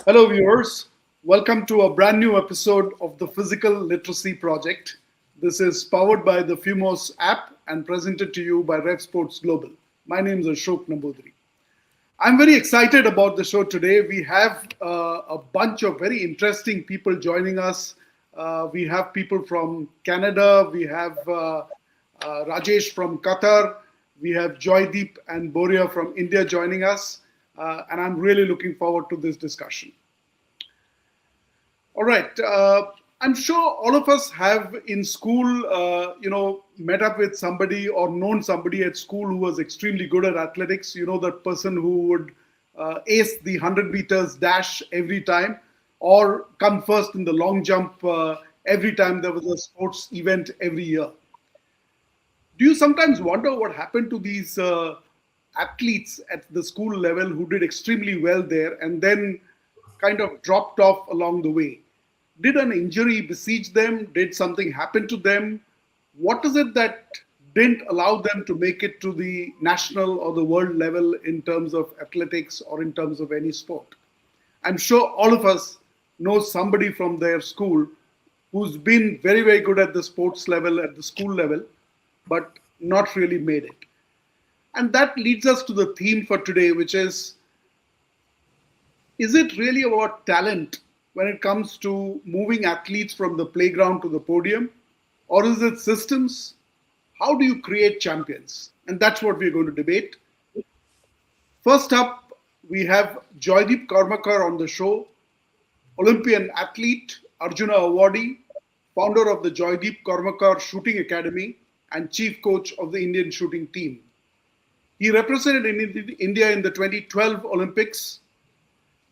Hello, viewers. Welcome to a brand new episode of the Physical Literacy Project. This is powered by the Fumos app and presented to you by Revsportz Global. My name is Ashok Nambudri. I'm very excited about the show today. We have a bunch of very interesting people joining us. We have people from Canada. We have Rajesh from Qatar. We have Joydeep and Boria from India joining us. And I'm really looking forward to this discussion. All right. I'm sure all of us have in school, met up with somebody or known somebody at school who was extremely good at athletics. You know, that person who would ace the 100 meters dash every time or come first in the long jump every time there was a sports event every year. Do you sometimes wonder what happened to these athletes at the school level who did extremely well there and then kind of dropped off along the way? Did an injury besiege them? Did something happen to them? What is it that didn't allow them to make it to the national or the world level in terms of athletics or in terms of any sport? I'm sure all of us know somebody from their school who's been very, very good at the sports level, at the school level, but not really made it. And that leads us to the theme for today, which is it really about talent when it comes to moving athletes from the playground to the podium? Or is it systems? How do you create champions? And that's what we're going to debate. First up, we have Joydeep Karmakar on the show, Olympian athlete, Arjuna awardee, founder of the Joydeep Karmakar Shooting Academy, and chief coach of the Indian shooting team. He represented India in the 2012 Olympics,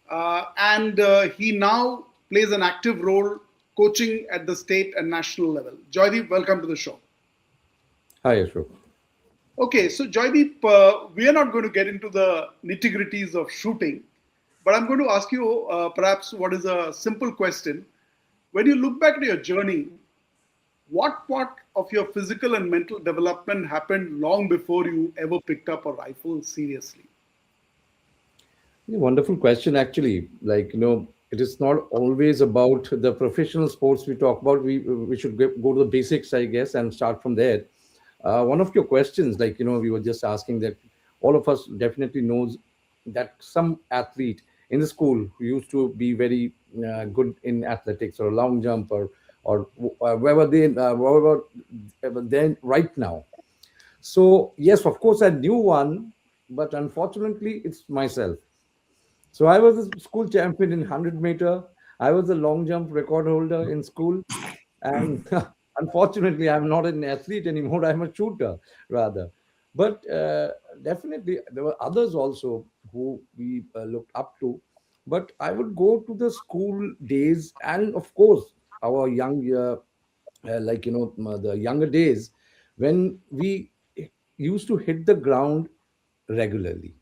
and he now plays an active role coaching at the state and national level. Joydeep, welcome to the show. Hi, Ashok. Okay, so Joydeep, we are not going to get into the nitty-gritties of shooting, but I'm going to ask you perhaps what is a simple question. When you look back at your journey, what part of your physical and mental development happened long before you ever picked up a rifle seriously? Wonderful question, actually. It is not always about the professional sports we talk about. We should go to the basics, I guess, and start from there. One of your questions, we were just asking that all of us definitely knows that some athlete in the school who used to be very good in athletics or long jump or wherever then right now. So yes, of course, I knew one, but unfortunately, it's myself. So I was a school champion in 100 meter. I was a long jump record holder in school, and unfortunately, I'm not an athlete anymore. I'm a shooter rather. But definitely, there were others also who we looked up to. But I would go to the school days, and of course, our young, the younger days when we used to hit the ground regularly.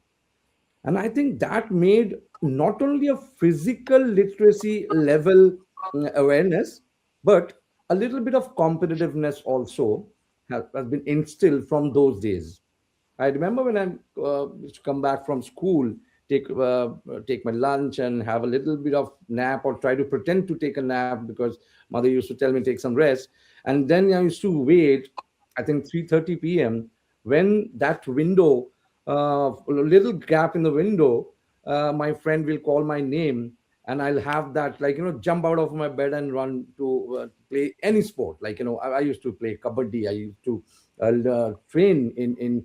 And I think that made not only a physical literacy level awareness, but a little bit of competitiveness also has been instilled from those days. I remember when I used to come back from school, take my lunch and have a little bit of nap or try to pretend to take a nap because mother used to tell me take some rest, and then I used to wait. I think 3:30 p.m. when that window, a little gap in the window, my friend will call my name, and I'll have that jump out of my bed and run to play any sport. I used to play kabaddi. I used to train in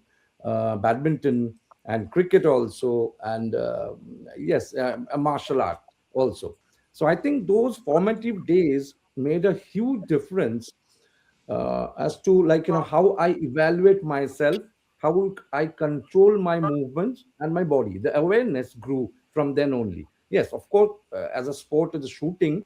badminton and cricket also, and yes, a martial art also. So I think those formative days made a huge difference as to how I evaluate myself, how I control my movements and my body. The awareness grew from then only. Yes, of course, as a sport, as a shooting,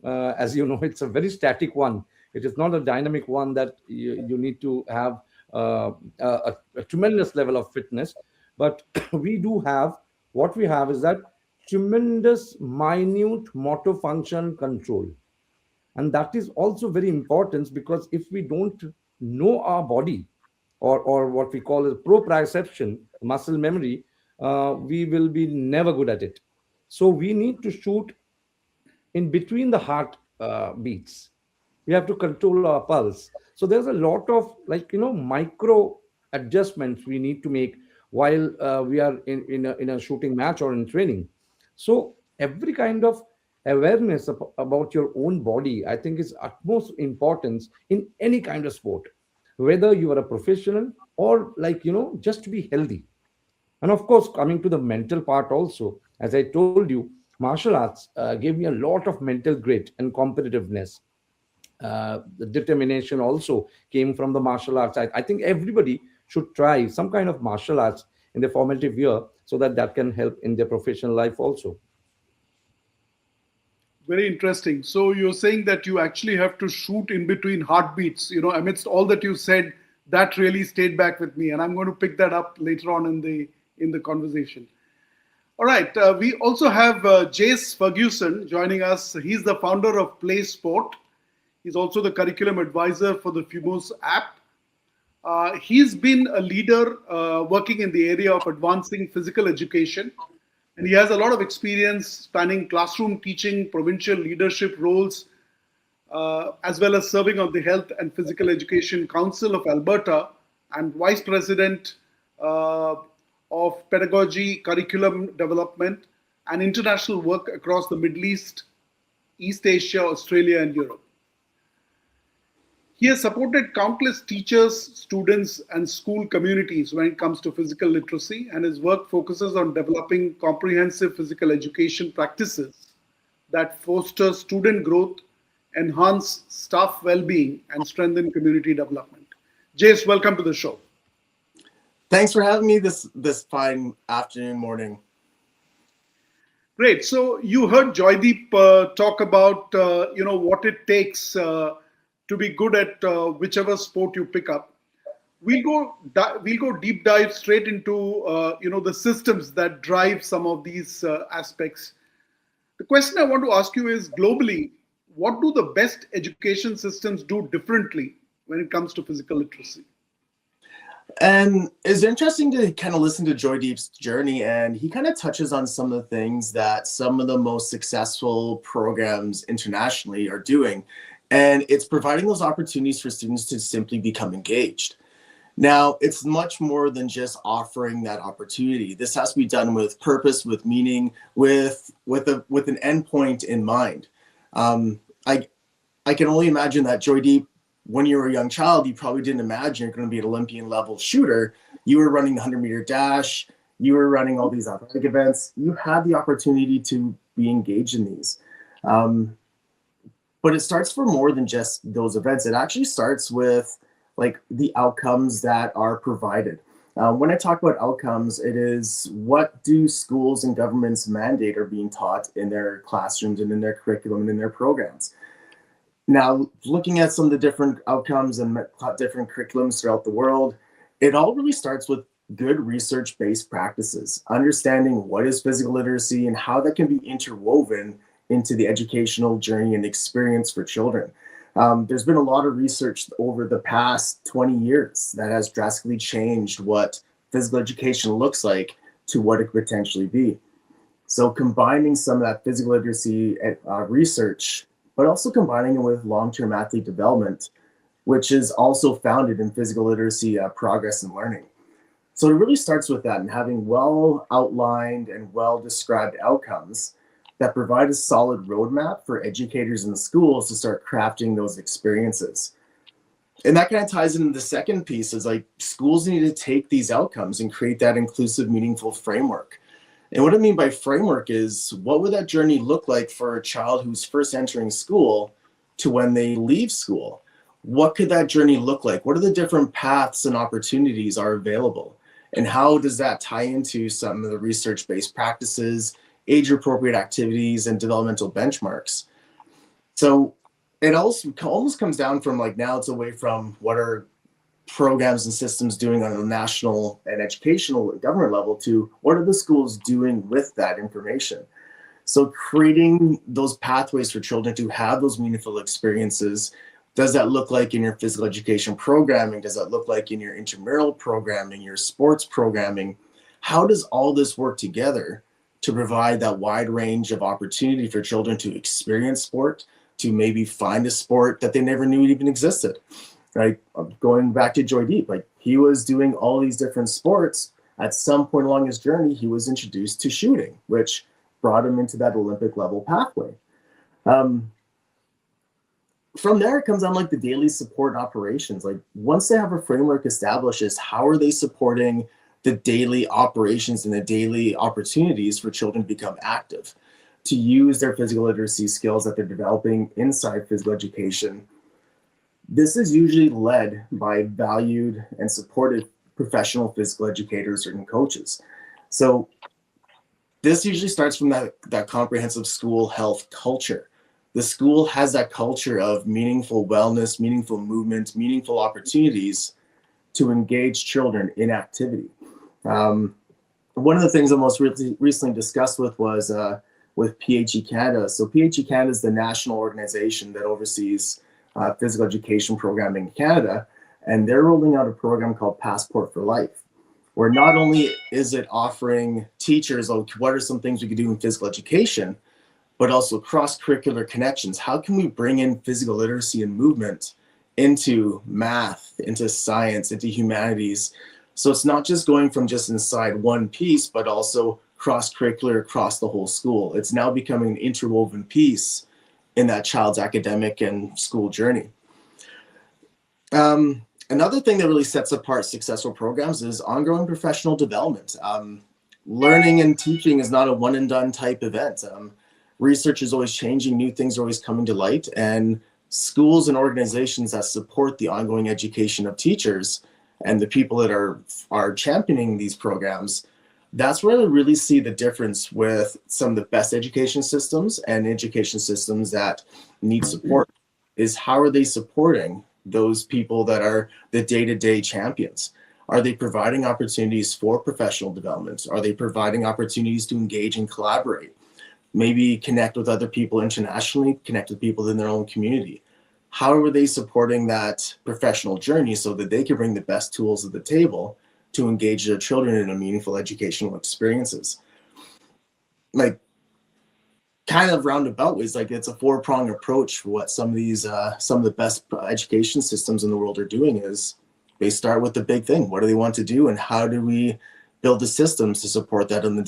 as you know, it's a very static one. It is not a dynamic one that you need to have a tremendous level of fitness. But we do have, what we have is that tremendous minute motor function control. And that is also very important because if we don't know our body, or what we call as proprioception, muscle memory, we will be never good at it. So we need to shoot in between the heart beats. We have to control our pulse. So there's a lot of, like, micro adjustments we need to make while we are in a shooting match or in training. So every kind of awareness about your own body, I think, is utmost importance in any kind of sport, whether you are a professional or, like, just to be healthy. And of course, coming to the mental part also, as I told you, martial arts gave me a lot of mental grit and competitiveness. The determination also came from the martial arts. I think everybody should try some kind of martial arts in their formative year, so that that can help in their professional life also. Very interesting. So you're saying that you actually have to shoot in between heartbeats. Amidst all that you said, that really stayed back with me, and I'm going to pick that up later on in the conversation. All right. We also have Jace Ferguson joining us. He's the founder of Play Sport. He's also the curriculum advisor for the Fumos app. He's been a leader working in the area of advancing physical education, and he has a lot of experience spanning classroom teaching, provincial leadership roles, as well as serving on the Health and Physical Education Council of Alberta and vice president of pedagogy, curriculum development, and international work across the Middle East, East Asia, Australia, and Europe. He has supported countless teachers, students, and school communities when it comes to physical literacy, and his work focuses on developing comprehensive physical education practices that foster student growth, enhance staff well-being, and strengthen community development. Jace, welcome to the show. Thanks for having me this fine afternoon, morning. Great. So you heard Joydeep talk about what it takes to be good at whichever sport you pick up. We'll go deep dive straight into the systems that drive some of these aspects. The question I want to ask you is, globally, what do the best education systems do differently when it comes to physical literacy? And it's interesting to kind of listen to Joydeep's journey, and he kind of touches on some of the things that some of the most successful programs internationally are doing. And it's providing those opportunities for students to simply become engaged. Now, it's much more than just offering that opportunity. This has to be done with purpose, with meaning, with an endpoint in mind. I can only imagine that, Joydeep, when you were a young child, you probably didn't imagine you're going to be an Olympian level shooter. You were running the 100-meter dash. You were running all these athletic events. You had the opportunity to be engaged in these. But it starts for more than just those events. It actually starts with like the outcomes that are provided. When I talk about outcomes, it is what do schools and governments mandate are being taught in their classrooms and in their curriculum and in their programs. Now, looking at some of the different outcomes and different curriculums throughout the world, it all really starts with good research-based practices, understanding what is physical literacy and how that can be interwoven into the educational journey and experience for children. There's been a lot of research over the past 20 years that has drastically changed what physical education looks like to what it could potentially be. So combining some of that physical literacy research, but also combining it with long-term athlete development, which is also founded in physical literacy progress and learning. So it really starts with that, and having well outlined and well described outcomes that provide a solid roadmap for educators in the schools to start crafting those experiences. And that kind of ties into the second piece, is like schools need to take these outcomes and create that inclusive, meaningful framework. And what I mean by framework is, what would that journey look like for a child who's first entering school to when they leave school? What could that journey look like? What are the different paths and opportunities are available? And how does that tie into some of the research-based practices, age-appropriate activities, and developmental benchmarks? So it also almost comes down from, like, now it's away from what are programs and systems doing on a national and educational government level to what are the schools doing with that information. So creating those pathways for children to have those meaningful experiences. Does that look like in your physical education programming? Does that look like in your intramural programming, your sports programming? How does all this work together to provide that wide range of opportunity for children to experience sport, to maybe find a sport that they never knew even existed. Right? Going back to Joy Deep, like he was doing all these different sports. At some point along his journey, he was introduced to shooting, which brought him into that Olympic level pathway. From there, it comes on like the daily support operations. Like once they have a framework established, is how are they supporting the daily operations and the daily opportunities for children to become active, to use their physical literacy skills that they're developing inside physical education. This is usually led by valued and supported professional physical educators and coaches. So this usually starts from that comprehensive school health culture. The school has that culture of meaningful wellness, meaningful movement, meaningful opportunities to engage children in activity. One of the things I most recently discussed was with PHE Canada. So PHE Canada is the national organization that oversees physical education programming in Canada, and they're rolling out a program called Passport for Life, where not only is it offering teachers, like, what are some things we could do in physical education, but also cross-curricular connections. How can we bring in physical literacy and movement into math, into science, into humanities? So it's not just going from just inside one piece, but also cross-curricular across the whole school. It's now becoming an interwoven piece in that child's academic and school journey. Another thing that really sets apart successful programs is ongoing professional development. Learning and teaching is not a one and done type event. Research is always changing, new things are always coming to light, and schools and organizations that support the ongoing education of teachers and the people that are championing these programs, that's where I really see the difference with some of the best education systems and education systems that need support, is how are they supporting those people that are the day-to-day champions? Are they providing opportunities for professional development? Are they providing opportunities to engage and collaborate? Maybe connect with other people internationally, connect with people in their own community. How are they supporting that professional journey so that they can bring the best tools to the table to engage their children in a meaningful educational experiences? Like, kind of roundabout ways, like it's a four-pronged approach for what some of the best education systems in the world are doing. Is they start with the big thing. What do they want to do, and how do we build the systems to support that in the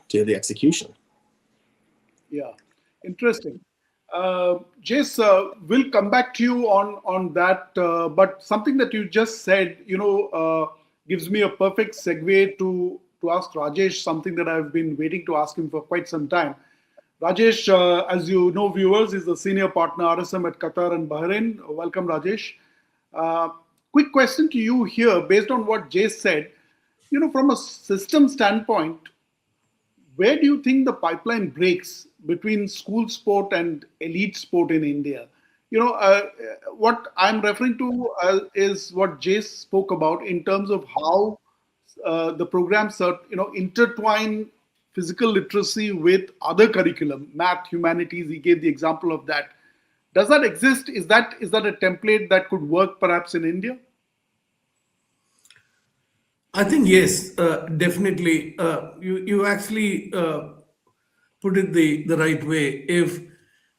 daily execution? Yeah, interesting. Jace, we'll come back to you on that. But something that you just said, gives me a perfect segue to ask Rajesh something that I've been waiting to ask him for quite some time. Rajesh, as you know, viewers, is the senior partner RSM at Qatar and Bahrain. Welcome, Rajesh. Quick question to you here, based on what Jace said. From a system standpoint, where do you think the pipeline breaks between school sport and elite sport in India? What I'm referring to is what Jace spoke about in terms of how the programs are, intertwine physical literacy with other curriculum, math, humanities. He gave the example of that. Does that exist? Is that a template that could work perhaps in India? I think yes, definitely. You actually put it the right way. If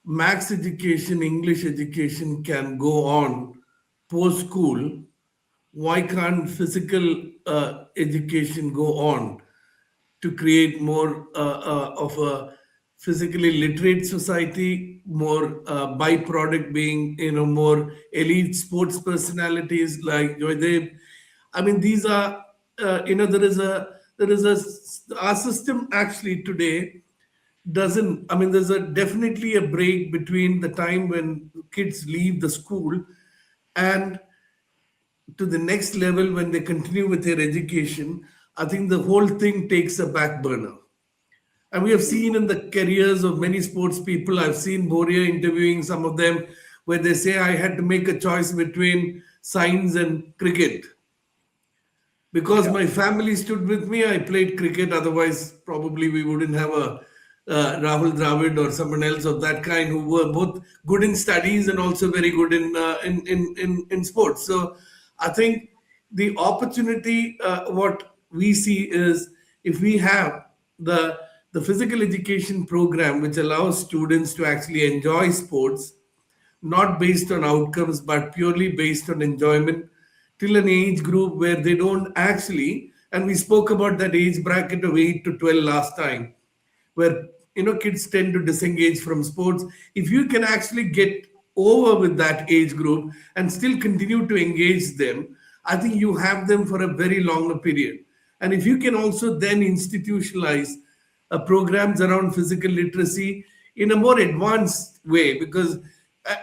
maths education, English education can go on post school, why can't physical education go on to create more of a physically literate society, more byproduct being more elite sports personalities like Joydev? I mean, these are our system actually today doesn't. I mean, there's definitely a break between the time when kids leave the school and to the next level when they continue with their education. I think the whole thing takes a back burner. And we have seen in the careers of many sports people, I've seen Boria interviewing some of them, where they say, I had to make a choice between science and cricket. Because my family stood with me, I played cricket. Otherwise, probably we wouldn't have a Rahul Dravid or someone else of that kind who were both good in studies and also very good in sports. So I think the opportunity, what we see is if we have the the physical education program, which allows students to actually enjoy sports, not based on outcomes, but purely based on enjoyment, till an age group where they don't actually, and we spoke about that age bracket of 8 to 12 last time, where kids tend to disengage from sports. If you can actually get over with that age group and still continue to engage them, I think you have them for a very longer period. And if you can also then institutionalize programs around physical literacy in a more advanced way, because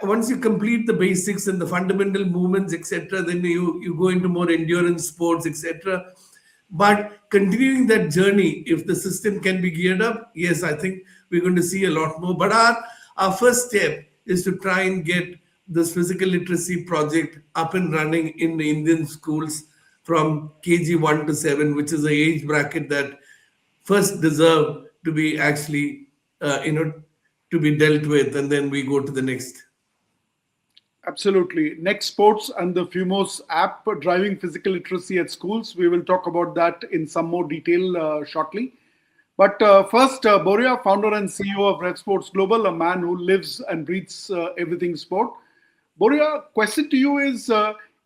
once you complete the basics and the fundamental movements, etc., then you go into more endurance sports, etc. But continuing that journey, if the system can be geared up, yes, I think we're going to see a lot more. But our first step is to try and get this physical literacy project up and running in the Indian schools from KG 1 to 7, which is the age bracket that first deserve to be actually, to be dealt with, and then we go to the next. Absolutely. Next Sports and the Fumos app driving physical literacy at schools. We will talk about that in some more detail shortly. But first, Boria, founder and CEO of Revsportz Global, a man who lives and breathes everything sport. Boria, question to you is,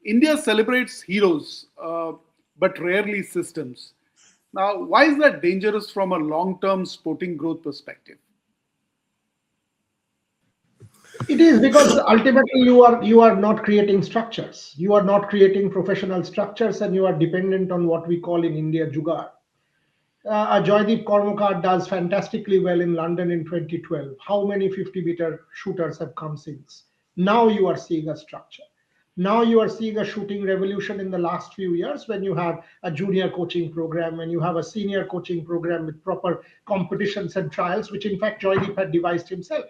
India celebrates heroes, but rarely systems. Now, why is that dangerous from a long-term sporting growth perspective? It is because ultimately you are not creating structures. You are not creating professional structures, and you are dependent on what we call in India jugaad. Joydeep Kormukar does fantastically well in London in 2012. How many 50-meter shooters have come since? Now you are seeing a structure. Now you are seeing a shooting revolution in the last few years when you have a junior coaching program, when you have a senior coaching program with proper competitions and trials, which in fact Joydeep had devised himself.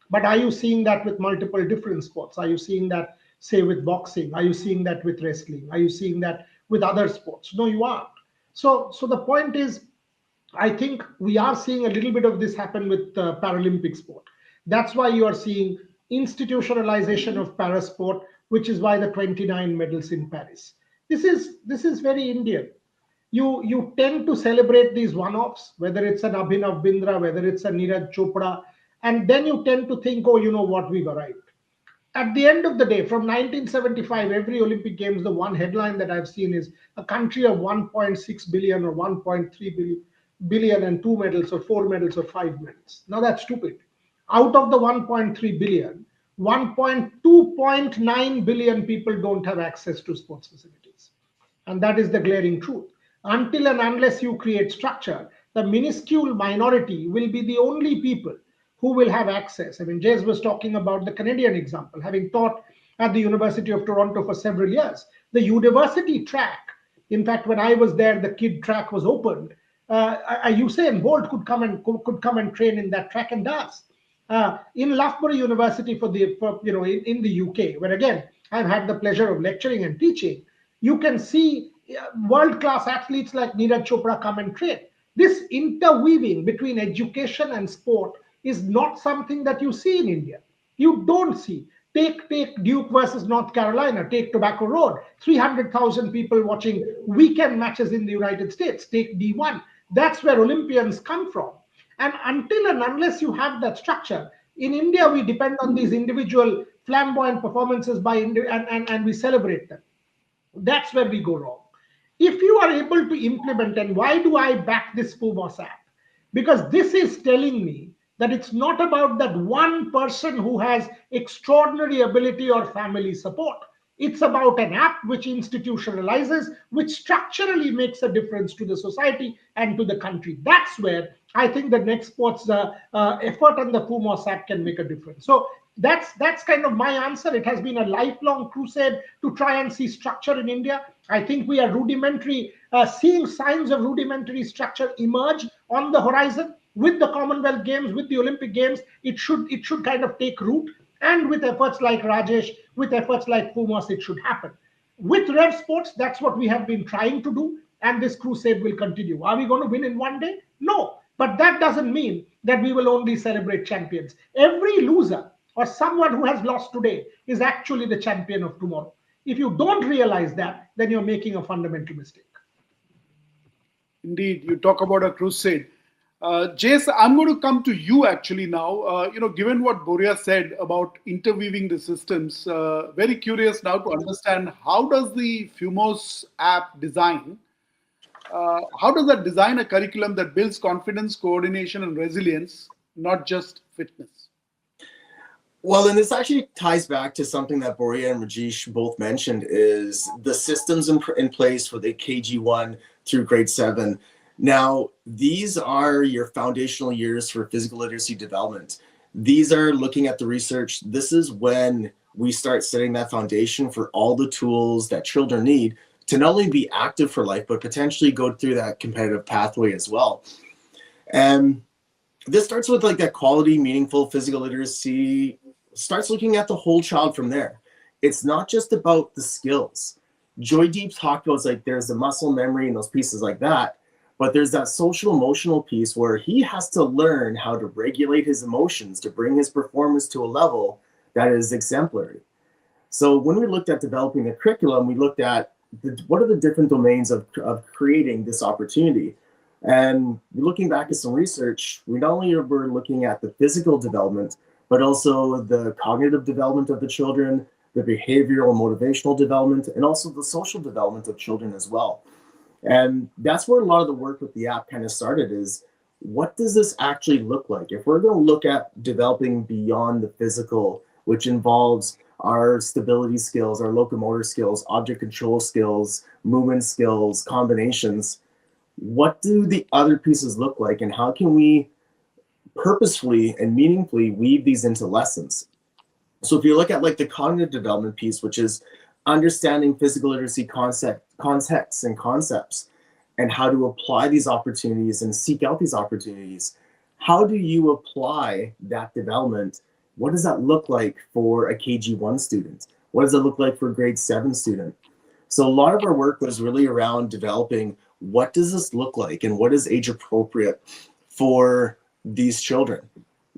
But are you seeing that with multiple different sports? Are you seeing that, say, with boxing? Are you seeing that with wrestling? Are you seeing that with other sports? No, you aren't. So the point is, I think we are seeing a little bit of this happen with Paralympic sport. That's why you are seeing institutionalization of parasport, which is why the 29 medals in Paris. This is very Indian. You tend to celebrate these one-offs, whether it's an Abhinav Bindra, whether it's a Neeraj Chopra, and then you tend to think, oh, you know what, we've arrived. At the end of the day, from 1975, every Olympic Games, the one headline that I've seen is a country of 1.6 billion or 1.3 billion and 2 medals or 4 medals or 5 medals. Now that's stupid. Out of the 1.3 billion, 1.2.9 billion people don't have access to sports facilities. And that is the glaring truth. Until and unless you create structure, the minuscule minority will be the only people who will have access. I mean, Jays was talking about the Canadian example, having taught at the University of Toronto for several years. The university track, in fact, when I was there, the kid track was opened. Usain Bolt could come and train in that track and does. In Loughborough University in the UK, where again I've had the pleasure of lecturing and teaching, you can see world-class athletes like Neeraj Chopra come and train. This interweaving between education and sport is not something that you see in India. You don't see. Take Duke versus North Carolina, take Tobacco Road, 300,000 people watching weekend matches in the United States, take D1. That's where Olympians come from. And until and unless you have that structure, in India, we depend on these individual flamboyant performances and we celebrate them. That's where we go wrong. If you are able to implement, and why do I back this Fumos app? Because this is telling me that it's not about that one person who has extraordinary ability or family support. It's about an app which institutionalizes, which structurally makes a difference to the society and to the country. That's where I think the next sports effort on the Fumos app can make a difference. So that's kind of my answer. It has been a lifelong crusade to try and see structure in India. I think we are seeing signs of rudimentary structure emerge on the horizon. With the Commonwealth Games, with the Olympic Games, it should kind of take root. And with efforts like Rajesh, with efforts like Fumos, it should happen. With Revsportz, that's what we have been trying to do, and this crusade will continue. Are we going to win in one day? No. But that doesn't mean that we will only celebrate champions. Every loser or someone who has lost today is actually the champion of tomorrow. If you don't realize that, then you're making a fundamental mistake. Indeed, you talk about a crusade. Jace, I'm going to come to you actually now. Given what Boria said about interweaving the systems, very curious now to understand how does the Fumos app design, how does that design a curriculum that builds confidence, coordination, and resilience, not just fitness? Well, and this actually ties back to something that Boria and Rajesh both mentioned, is the systems in place for the KG1 through grade 7. Now, these are your foundational years for physical literacy development. These are looking at the research. This is when we start setting that foundation for all the tools that children need to not only be active for life, but potentially go through that competitive pathway as well. And this starts with like that quality, meaningful physical literacy, starts looking at the whole child from there. It's not just about the skills. Joydeep talked about like there's the muscle memory and those pieces like that, but there's that social emotional piece where he has to learn how to regulate his emotions to bring his performance to a level that is exemplary. So when we looked at developing the curriculum, we looked at what are the different domains of creating this opportunity. And looking back at some research, we not only were looking at the physical development, but also the cognitive development of the children, the behavioral and motivational development, and also the social development of children as well. And that's where a lot of the work with the app kind of started, is what does this actually look like? If we're going to look at developing beyond the physical, which involves our stability skills, our locomotor skills, object control skills, movement skills, combinations, what do the other pieces look like, and how can we purposefully and meaningfully weave these into lessons? So if you look at like the cognitive development piece, which is understanding physical literacy contexts and concepts, and how to apply these opportunities and seek out these opportunities, how do you apply that development? What does that look like for a KG1 student? What does it look like for a grade 7 student? So a lot of our work was really around developing what does this look like and what is age appropriate for these children.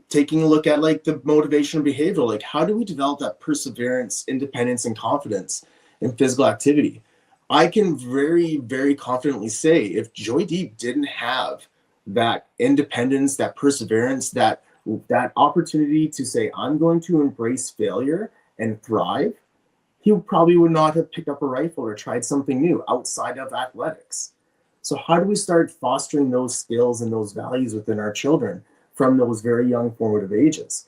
Taking a look at like the motivation and behavioral, like how do we develop that perseverance, independence, and confidence in physical activity? I can very, very confidently say if Joydeep didn't have that independence, that perseverance, that opportunity to say, I'm going to embrace failure and thrive, he probably would not have picked up a rifle or tried something new outside of athletics. So how do we start fostering those skills and those values within our children from those very young formative ages?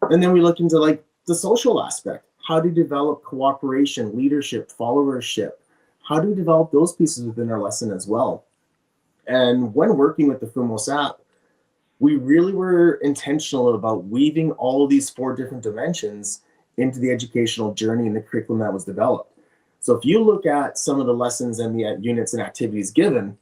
And then we look into like the social aspect. How do you develop cooperation, leadership, followership? How do we develop those pieces within our lesson as well? And when working with the Fumos app, we really were intentional about weaving all of these 4 different dimensions into the educational journey and the curriculum that was developed. So if you look at some of the lessons and the units and activities given,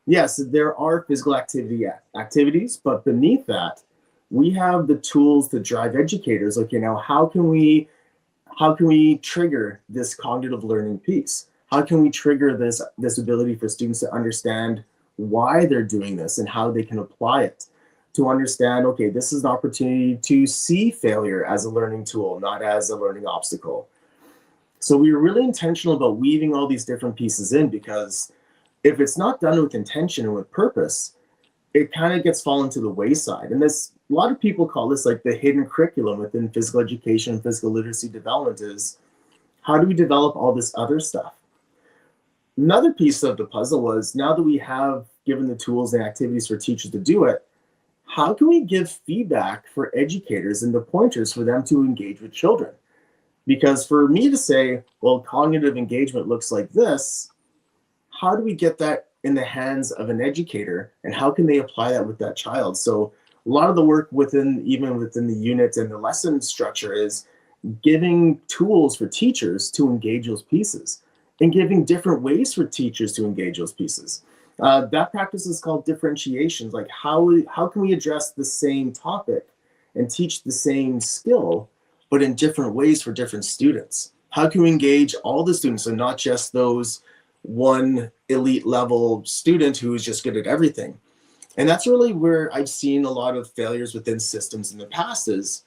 yes, there are physical activities, but beneath that, we have the tools to drive educators. Okay, now how can we trigger this cognitive learning piece? How can we trigger this ability for students to understand why they're doing this and how they can apply it? To understand, okay, this is an opportunity to see failure as a learning tool, not as a learning obstacle. So we were really intentional about weaving all these different pieces in, because if it's not done with intention and with purpose, it kind of gets fallen to the wayside. And this, a lot of people call this like the hidden curriculum within physical education and physical literacy development, is how do we develop all this other stuff? Another piece of the puzzle was, now that we have given the tools and activities for teachers to do it, how can we give feedback for educators and the pointers for them to engage with children? Because for me to say, well, cognitive engagement looks like this, how do we get that in the hands of an educator, and how can they apply that with that child? So a lot of the work even within the unit and the lesson structure is giving tools for teachers to engage those pieces, and giving different ways for teachers to engage those pieces. That practice is called differentiations. Like how can we address the same topic and teach the same skill, but in different ways for different students? How can we engage all the students and not just those one elite level student who is just good at everything? And that's really where I've seen a lot of failures within systems in the past, is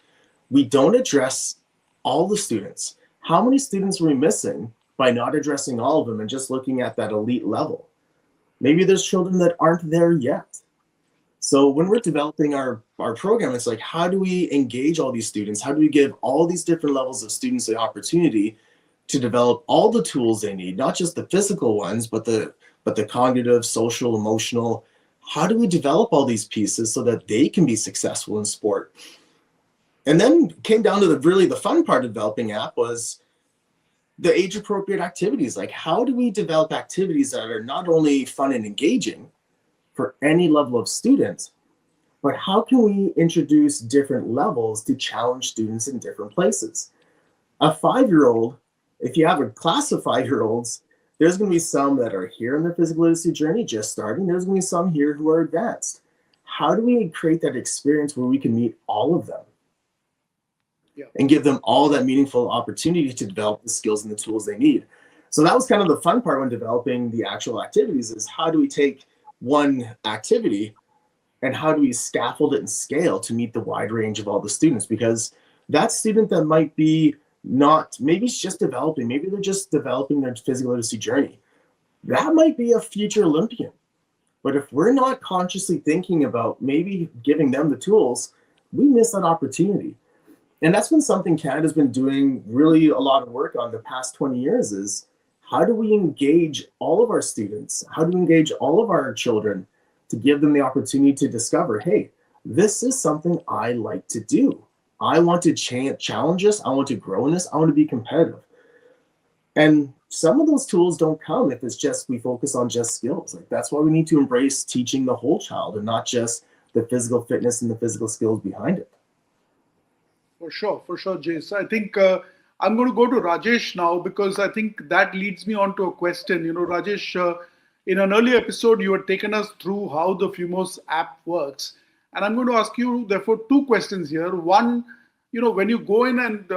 we don't address all the students. How many students are we missing by not addressing all of them and just looking at that elite level? Maybe there's children that aren't there yet. So when we're developing our program, it's like, how do we engage all these students? How do we give all these different levels of students the opportunity to develop all the tools they need, not just the physical ones, but the cognitive, social, emotional? How do we develop all these pieces so that they can be successful in sport? And then came down to the fun part of developing app was the age appropriate activities. Like, how do we develop activities that are not only fun and engaging for any level of student, but how can we introduce different levels to challenge students in different places? A 5-year-old, if you have a class of 5-year-olds, there's going to be some that are here in their physical literacy journey just starting. There's going to be some here who are advanced. How do we create that experience where we can meet all of them? Yeah. And give them all that meaningful opportunity to develop the skills and the tools they need? So that was kind of the fun part when developing the actual activities, is how do we take one activity and how do we scaffold it and scale to meet the wide range of all the students? Because that student that might be not, maybe it's just developing, maybe they're just developing their physical literacy journey, that might be a future Olympian. But if we're not consciously thinking about maybe giving them the tools, we miss that opportunity. And that's been something Canada's been doing really a lot of work on the past 20 years, is how do we engage all of our students? How do we engage all of our children to give them the opportunity to discover, hey, this is something I like to do. I want to challenge this. I want to grow in this. I want to be competitive. And some of those tools don't come if it's just we focus on just skills. Like, that's why we need to embrace teaching the whole child and not just the physical fitness and the physical skills behind it. For sure, Jace. I think I'm going to go to Rajesh now, because I think that leads me on to a question. You know, Rajesh, in an earlier episode, you had taken us through how the Fumos app works. And I'm going to ask you, therefore, two questions here. One, you know, when you go in and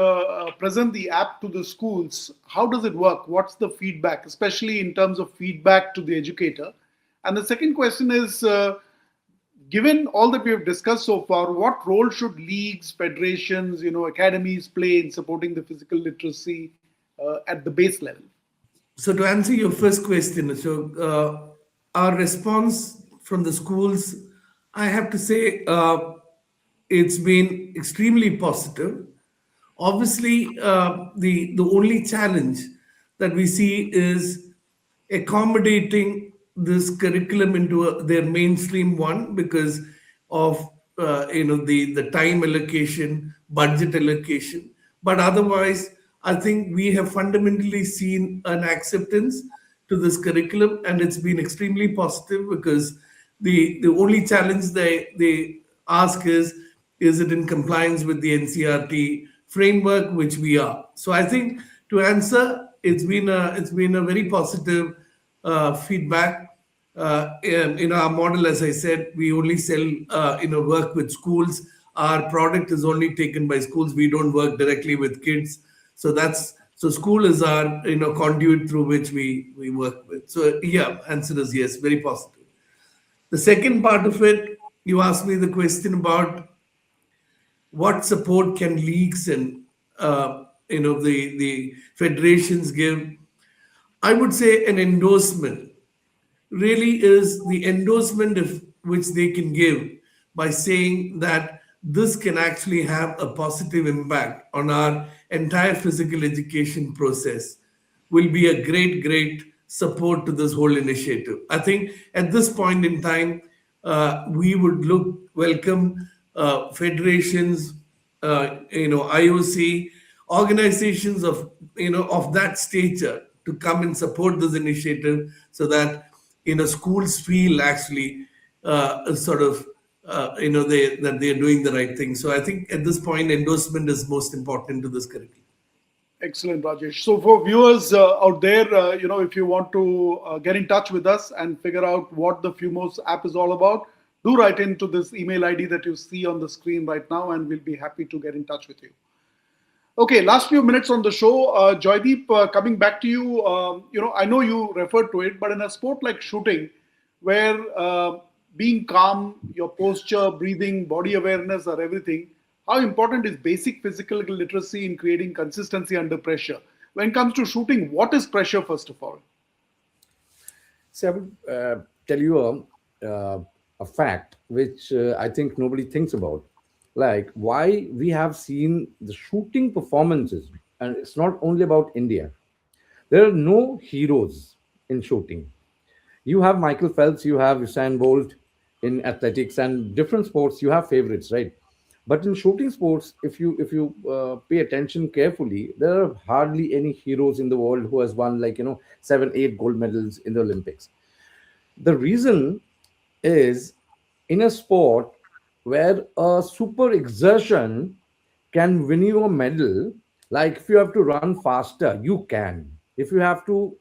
present the app to the schools, how does it work? What's the feedback, especially in terms of feedback to the educator? And the second question is, given all that we have discussed so far, what role should leagues, federations, you know, academies play in supporting the physical literacy at the base level? So to answer your first question, our response from the schools, I have to say, it's been extremely positive. Obviously, the only challenge that we see is accommodating this curriculum into their mainstream one, because of the time allocation, budget allocation. But otherwise, I think we have fundamentally seen an acceptance to this curriculum, and it's been extremely positive, because the only challenge they ask is it in compliance with the NCRT framework, which we are. So I think, to answer, it's been a very positive feedback. In our model, as I said, we only sell work with schools. Our product is only taken by schools. We don't work directly with kids. So school is our conduit through which we work with. So yeah, answer is yes, very positive. The second part of it, you asked me the question about what support can leagues and the federations give. I would say an endorsement really is the endorsement of which they can give by saying that this can actually have a positive impact on our entire physical education process, will be a great support to this whole initiative. I think at this point in time, we would welcome federations, IOC, organizations of that stature to come and support this initiative, so that schools feel actually that they are doing the right thing. So I think at this point, endorsement is most important to this curriculum. Excellent, Rajesh. So for viewers out there, if you want to get in touch with us and figure out what the Fumos app is all about, do write into this email ID that you see on the screen right now, and we'll be happy to get in touch with you. Okay, last few minutes on the show. Joydeep, coming back to you, I know you referred to it, but in a sport like shooting, where being calm, your posture, breathing, body awareness are everything, how important is basic physical literacy in creating consistency under pressure? When it comes to shooting, what is pressure, first of all? So I would tell you, a fact which I think nobody thinks about, like why we have seen the shooting performances, and it's not only about India. There are no heroes in shooting. You have Michael Phelps, you have Usain Bolt in athletics and different sports. You have favorites, right? But in shooting sports, if you pay attention carefully, there are hardly any heroes in the world who has won like 7 8 gold medals in the Olympics. The reason is, in a sport where a super exertion can win you a medal, like if you have to run faster, you can. If you have to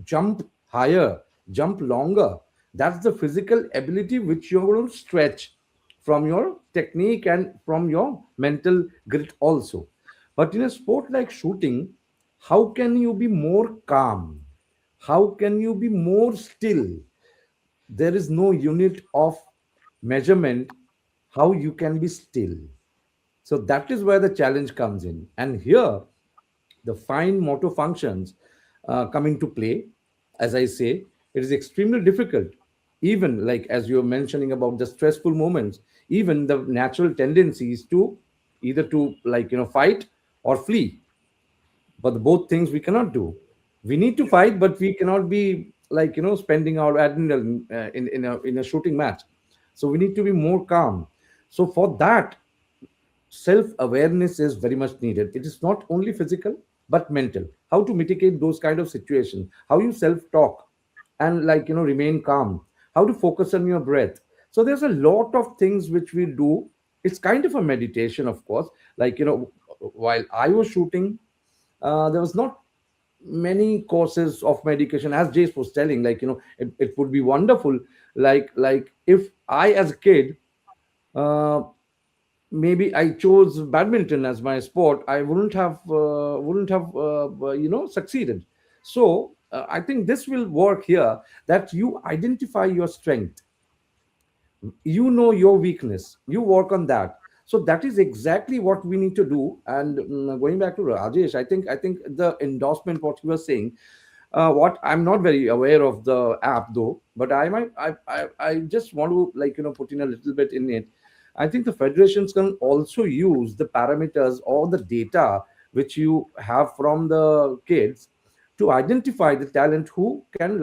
jump higher, jump longer, that's the physical ability which you're going to stretch from your technique and from your mental grit also. But in a sport like shooting, how can you be more calm? How can you be more still? There is no unit of measurement how you can be still. So that is where the challenge comes in. And here, the fine motor functions come into play. As I say, it is extremely difficult. Even like as you're mentioning about the stressful moments, even the natural tendencies to either to fight or flee, but both things we cannot do. We need to fight, but we cannot be spending our adrenaline in a shooting match. So we need to be more calm. So for that, self awareness is very much needed. It is not only physical but mental. How to mitigate those kind of situations, how you self talk and remain calm, how to focus on your breath. So there's a lot of things which we do. It's kind of a meditation, of course. While I was shooting, there was not many courses of medication, as Jace was telling. It would be wonderful, like if I as a kid, uh, maybe I chose badminton as my sport, I wouldn't have succeeded. So I think this will work here, that you identify your strength, you know your weakness, you work on that. So that is exactly what we need to do. And going back to Rajesh, I think the endorsement what you were saying, what I'm not very aware of the app though, but I just want to put in a little bit in it. I think the federations can also use the parameters or the data which you have from the kids to identify the talent who can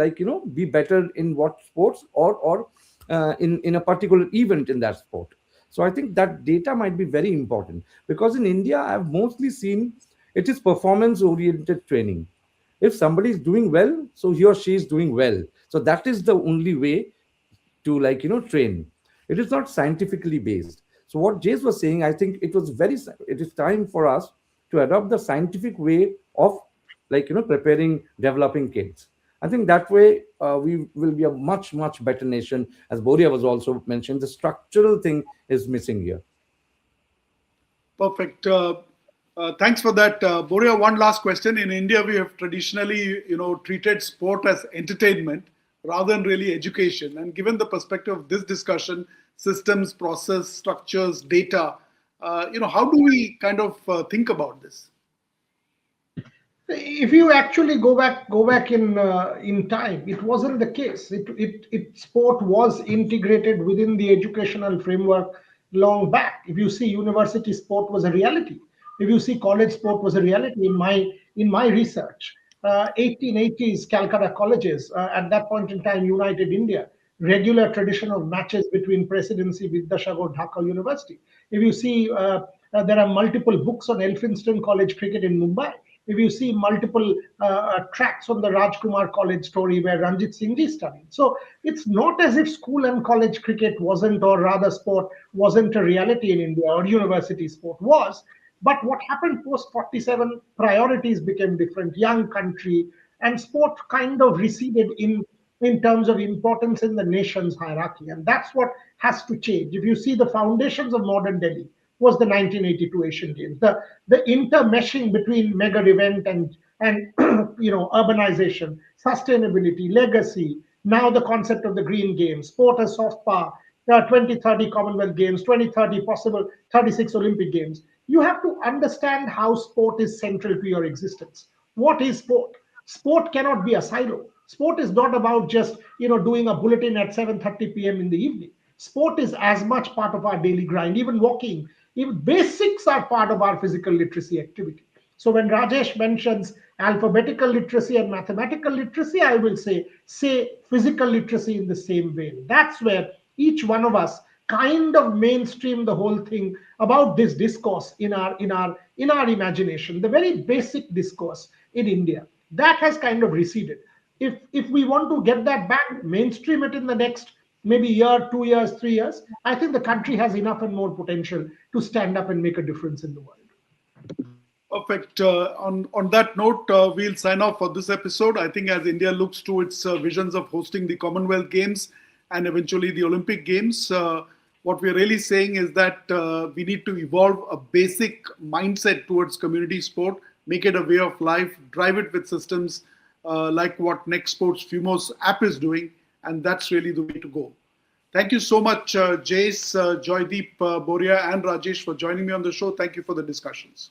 be better in what sports, or in a particular event in that sport. So I think that data might be very important, because in India I've mostly seen it is performance oriented training. If somebody is doing well, so he or she is doing well. So that is the only way to train. It is not scientifically based. So what Jace was saying, I think it is time for us to adopt the scientific way of preparing developing kids. I think that way we will be a much better nation. As Boria was also mentioned, the structural thing is missing here. Perfect. Thanks for that, Boria. One last question. In India, we have traditionally, treated sport as entertainment rather than really education. And given the perspective of this discussion, systems, process, structures, data, how do we kind of think about this? If you actually go back in time, it wasn't the case. It sport was integrated within the educational framework long back. If you see, university sport was a reality. If you see, college sport was a reality. In my research, 1880s Calcutta colleges, at that point in time, United India, regular tradition of matches between Presidency, Vidyasagar, Dhaka University. If you see, there are multiple books on Elphinstone College cricket in Mumbai. If you see, multiple tracks on the Rajkumar College story where Ranjit Singh ji studied. So it's not as if school and college cricket wasn't, or rather sport wasn't a reality in India, or university sport was. But what happened post 47, priorities became different, young country, and sport kind of receded in terms of importance in the nation's hierarchy. And that's what has to change. If you see, the foundations of modern Delhi was the 1982 Asian Games. The intermeshing between mega event and urbanization, sustainability, legacy, now the concept of the green games, sport as soft power, 2030 Commonwealth Games, 2030 possible 36 Olympic Games. You have to understand how sport is central to your existence. What is sport? Sport cannot be a silo. Sport is not about just doing a bulletin at 7:30 p.m. in the evening. Sport is as much part of our daily grind. Even walking, even basics are part of our physical literacy activity. So when Rajesh mentions alphabetical literacy and mathematical literacy, I will say physical literacy in the same way. That's where each one of us kind of mainstream the whole thing about this discourse in our imagination. The very basic discourse in India that has kind of receded. If we want to get that back, mainstream it in the next maybe year, 2 years, 3 years, I think the country has enough and more potential to stand up and make a difference in the world. Perfect. On that note, we'll sign off for this episode. I think as India looks to its visions of hosting the Commonwealth Games and eventually the Olympic Games, what we're really saying is that we need to evolve a basic mindset towards community sport, make it a way of life, drive it with systems like what Next Sports Fumos app is doing, and that's really the way to go. Thank you so much, Jace, Joydeep, Boria, and Rajesh for joining me on the show. Thank you for the discussions.